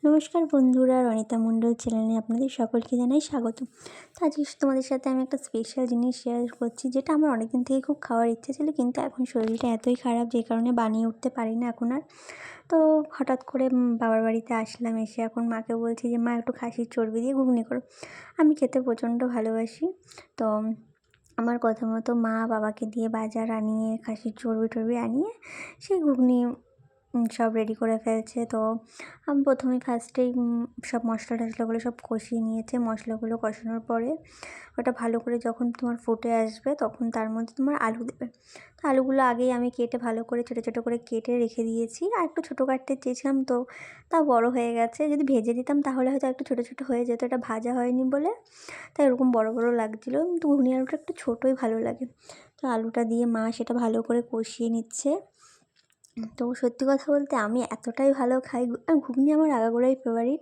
নমস্কার বন্ধুরা, রনিতা মণ্ডল চ্যানেলে আপনাদের সকলকে জানাই স্বাগত। তো আজকে তোমাদের সাথে আমি একটা স্পেশাল জিনিস শেয়ার করছি, যেটা আমার অনেকদিন থেকে খুব খাওয়ার ইচ্ছে ছিল, কিন্তু এখন শরীরটা এতই খারাপ যে কারণে বানিয়ে উঠতে পারি না এখন আর। তো হঠাৎ করে বাবার বাড়িতে আসলাম, এসে এখন মাকে বলছি যে মা একটু খাসির চর্বি দিয়ে ঘুগনি করো। আমি খেতে প্রচণ্ড ভালোবাসি। তো আমার কথা মতো মা বাবাকে দিয়ে বাজার আনিয়ে খাসির চর্বি টর্বি আনিয়ে সেই ঘুগনি সব রেডি করে ফেলছে। তো আমি প্রথমে ফার্স্টেই সব মশলা টশলাগুলো সব কষিয়ে নিয়েছে। মশলাগুলো কষানোর পরে ওটা ভালো করে যখন তোমার ফুটে আসবে, তখন তার মধ্যে তোমার আলু দেবে। তো আলুগুলো আগেই আমি কেটে ভালো করে ছোটো ছোটো করে কেটে রেখে দিয়েছি। আর একটু ছোটো কাটতে চেয়েছিলাম, তো তাও বড় হয়ে গেছে। যদি ভেজে দিতাম তাহলে হয়তো একটু ছোটো ছোটো হয়ে যেত, এটা ভাজা হয়নি বলে তাই এরকম বড় বড় লাগছিলো। কিন্তু ঘুগনি আলুটা একটু ছোটোই ভালো লাগে। তো আলুটা দিয়ে মা সেটা ভালো করে কষিয়ে নিচ্ছে। তো সত্যি কথা বলতে আমি এতটাই ভালো খাই, ঘুগনি আমার আগাগোড়াই ফেভারিট,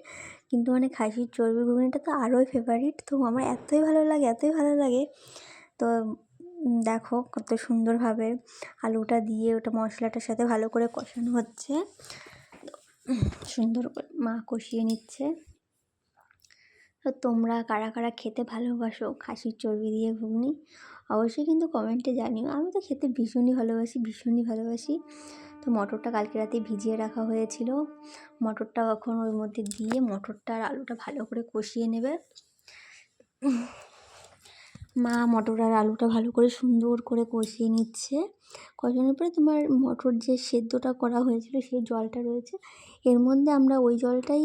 কিন্তু মানে খাসির চর্বি ঘুগনিটা তো আরোই ফেভারিট। তো আমার এতই ভালো লাগে, এতই ভালো লাগে। তো দেখো কত সুন্দরভাবে আলুটা দিয়ে ওটা মশলাটার সাথে ভালো করে কষানো হচ্ছে। সুন্দর করে মা কষিয়ে নিচ্ছে। তো তোমরা কারা কারা খেতে ভালোবাসো খাসির চর্বি দিয়ে ঘুগনি, অবশ্যই কিন্তু কমেন্টে জানিও। আমি তো খেতে ভীষণই ভালোবাসি, ভীষণই ভালোবাসি। তো মটরটা কালকে রাতে ভিজিয়ে রাখা হয়েছিল, মটরটা এখন ওর মধ্যে দিয়ে মটরটা আর আলুটা ভালো করে কষিয়ে নেবে। মা মটর আর আলুটা ভালো করে সুন্দর করে কষিয়ে নিচ্ছে। কষানোর পরে তোমার মটর যে সেদ্ধটা করা হয়েছিল সেই জলটা রয়েছে, এর মধ্যে আমরা ওই জলটাই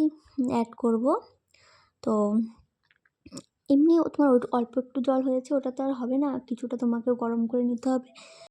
অ্যাড করব। তো এমনি তোমার অল্প একটু জল হয়েছে, ওটা তো আর হবে না, কিছুটা তোমাকেও গরম করে নিতে হবে।